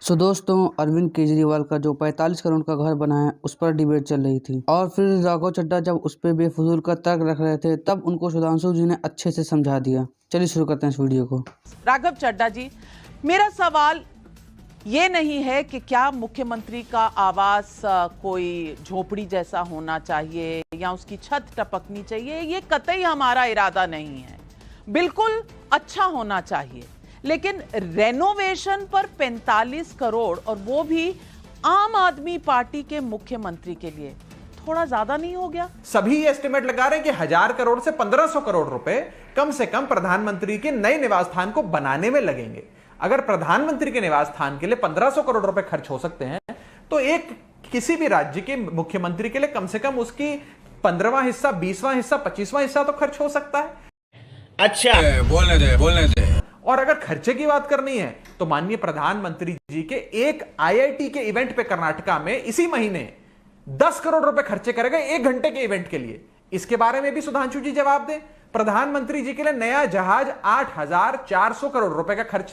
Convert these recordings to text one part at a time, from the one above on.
दोस्तों, अरविंद केजरीवाल का जो 45 करोड़ का घर बना है उस पर डिबेट चल रही थी और फिर राघव चड्ढा जब उस पर बेफजूल का तर्क रख रहे थे तब उनको सुधांशु जी ने अच्छे से समझा दिया। चलिए शुरू करते हैं इस वीडियो को। राघव चड्ढा जी, मेरा सवाल ये नहीं है कि क्या मुख्यमंत्री का आवास कोई झोपड़ी जैसा होना चाहिए या उसकी छत टपकनी चाहिए, ये कतई हमारा इरादा नहीं है। बिल्कुल अच्छा होना चाहिए, लेकिन रेनोवेशन पर 45 करोड़ और वो भी आम आदमी पार्टी के मुख्यमंत्री के लिए थोड़ा ज्यादा नहीं हो गया? सभी एस्टिमेट लगा रहे हैं कि 1000 करोड़ से 1500 करोड़ रुपए कम से कम प्रधानमंत्री के नए निवास स्थान को बनाने में लगेंगे। अगर प्रधानमंत्री के निवास स्थान के लिए 1500 करोड़ रुपए खर्च हो सकते हैं तो एक किसी भी राज्य के मुख्यमंत्री के लिए कम से कम उसकी 15वां हिस्सा, 20वां हिस्सा, 25वां हिस्सा तो खर्च हो सकता है। अच्छा, बोलने दे। और अगर खर्चे की बात करनी है तो माननीय प्रधानमंत्री जी के एक आईआईटी के इवेंट पे कर्नाटका में इसी महीने 10 करोड़ रुपए खर्चे करेगा 1 घंटे के इवेंट के लिए। इसके बारे में भी सुधांशु जी जवाब दें। प्रधानमंत्री जी के लिए नया जहाज 8400 करोड़ रुपए का खर्च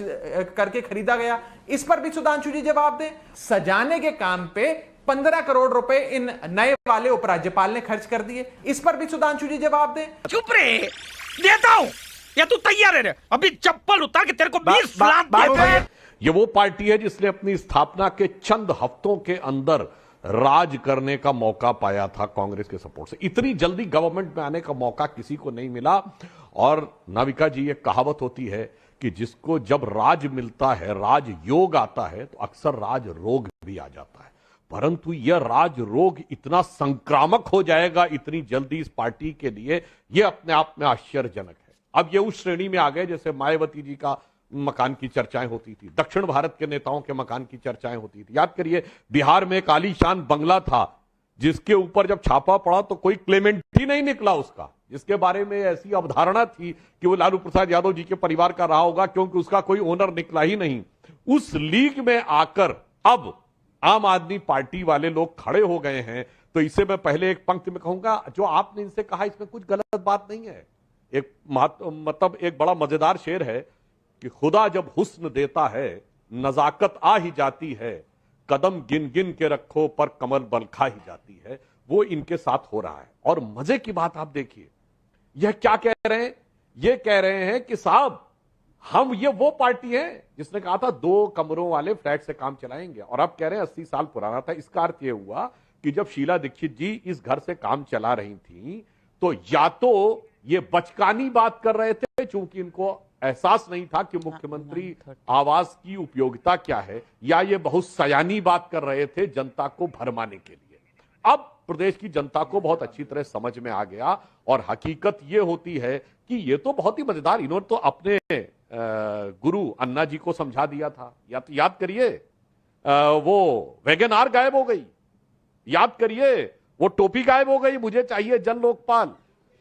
करके खरीदा गया, इस पर भी सुधांशु जी जवाब दें। सजाने के काम पे 15 करोड़ रुपए इन नए वाले उपराज्यपाल ने खर्च कर दिए, इस पर भी सुधांशु जी जवाब दें। चुप रहे, देता हूं या तू तैयार है? अभी चप्पल उतार के तेरे को 20 लाख देते हैं। ये वो पार्टी है जिसने अपनी स्थापना के चंद हफ्तों के अंदर राज करने का मौका पाया था कांग्रेस के सपोर्ट से। इतनी जल्दी गवर्नमेंट में आने का मौका किसी को नहीं मिला। और नाविका जी, एक कहावत होती है कि जिसको जब राज मिलता है, राज योग आता है, तो अक्सर राज रोग भी आ जाता है। परंतु यह राज रोग इतना संक्रामक हो जाएगा इतनी जल्दी इस पार्टी के लिए, यह अपने आप में आश्चर्यजनक है। अब ये उस श्रेणी में आ गए जैसे मायावती जी का मकान की चर्चाएं होती थी, दक्षिण भारत के नेताओं के मकान की चर्चाएं होती थी। याद करिए, बिहार में एक आलीशान बंगला था जिसके ऊपर जब छापा पड़ा तो कोई क्लेमेंट ही नहीं निकला उसका, जिसके बारे में ऐसी अवधारणा थी कि वो लालू प्रसाद यादव जी के परिवार का रहा होगा, क्योंकि उसका कोई ओनर निकला ही नहीं। उस लीग में आकर अब आम आदमी पार्टी वाले लोग खड़े हो गए हैं। तो इसे मैं पहले एक पंक्ति में कहूंगा, जो आपने इनसे कहा इसमें कुछ गलत बात नहीं है। एक बड़ा मजेदार शेर है कि खुदा जब हुस्न देता है नजाकत आ ही जाती है, कदम गिन गिन के रखो पर कमल बल खा ही जाती है। वो इनके साथ हो रहा है। और मजे की बात आप देखिए, यह क्या कह रहे हैं? ये कह रहे हैं कि साहब, हम ये वो पार्टी है जिसने कहा था 2 कमरों वाले फ्लैट से काम चलाएंगे, और अब कह रहे हैं 80 साल पुराना था। इसका अर्थ यह हुआ कि जब शीला दीक्षित जी इस घर से काम चला रही थी तो या तो ये बचकानी बात कर रहे थे, चूंकि इनको एहसास नहीं था कि मुख्यमंत्री आवास की उपयोगिता क्या है, या ये बहुत सयानी बात कर रहे थे जनता को भरमाने के लिए। अब प्रदेश की जनता को बहुत अच्छी तरह समझ में आ गया। और हकीकत ये होती है कि ये तो बहुत ही मजेदार, इन्होंने तो अपने गुरु अन्ना जी को समझा दिया था। याद करिए, वो वैगन आर गायब हो गई, याद करिए वो टोपी गायब हो गई, मुझे चाहिए जन लोकपाल,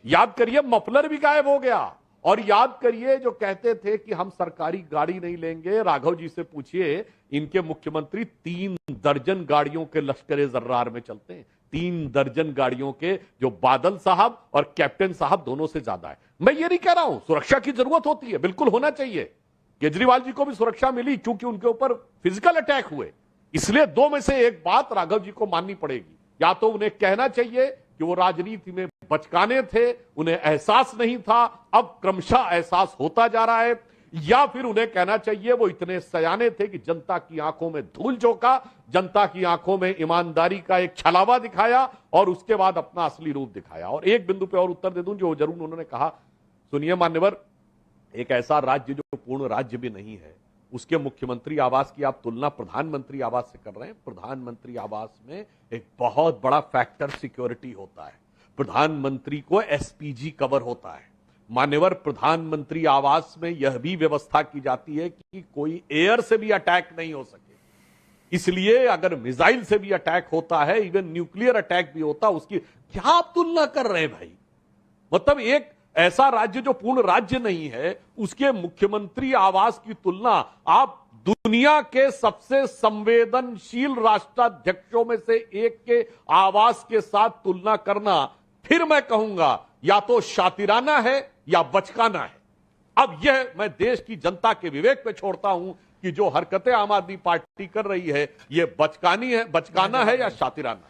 याद करिए मफलर भी गायब हो गया, और याद करिए जो कहते थे कि हम सरकारी गाड़ी नहीं लेंगे, राघव जी से पूछिए, इनके मुख्यमंत्री 3 दर्जन गाड़ियों के लश्कर जर्रार में चलते हैं। 3 दर्जन गाड़ियों के, जो बादल साहब और कैप्टन साहब दोनों से ज्यादा है। मैं ये नहीं कह रहा हूं, सुरक्षा की जरूरत होती है, बिल्कुल होना चाहिए। केजरीवाल जी को भी सुरक्षा मिली क्योंकि उनके ऊपर फिजिकल अटैक हुए, इसलिए 2 में से एक बात राघव जी को माननी पड़ेगी। या तो उन्हें कहना चाहिए कि वो राजनीति में बचकाने थे, उन्हें एहसास नहीं था, अब क्रमशः एहसास होता जा रहा है, या फिर उन्हें कहना चाहिए वो इतने सयाने थे कि जनता की आंखों में धूल झोंका, जनता की आंखों में ईमानदारी का एक छलावा दिखाया और उसके बाद अपना असली रूप दिखाया। और एक बिंदु पे और उत्तर दे दूं जो जरूर उन्होंने कहा। सुनिए मान्यवर, एक ऐसा राज्य जो पूर्ण राज्य भी नहीं है, उसके मुख्यमंत्री आवास की आप तुलना प्रधानमंत्री आवास से कर रहे हैं। प्रधानमंत्री आवास में एक बहुत बड़ा फैक्टर सिक्योरिटी होता है। प्रधानमंत्री को एसपीजी कवर होता है। मान्यवर, प्रधानमंत्री आवास में यह भी व्यवस्था की जाती है कि कोई एयर से भी अटैक नहीं हो सके। इसलिए अगर मिसाइल से भी अटैक होता है, इवन न्यूक्लियर अटैक भी होता, उसकी क्या आप तुलना कर रहे हैं भाई? मतलब एक ऐसा राज्य जो पूर्ण राज्य नहीं है, उसके मुख्यमंत्री आवास की तुलना आप दुनिया के सबसे संवेदनशील राष्ट्राध्यक्षों में से एक के आवास के साथ तुलना करना, फिर मैं कहूंगा या तो शातिराना है या बचकाना है। अब यह मैं देश की जनता के विवेक पे छोड़ता हूं कि जो हरकतें आम आदमी पार्टी कर रही है ये बचकाना है या शातिराना।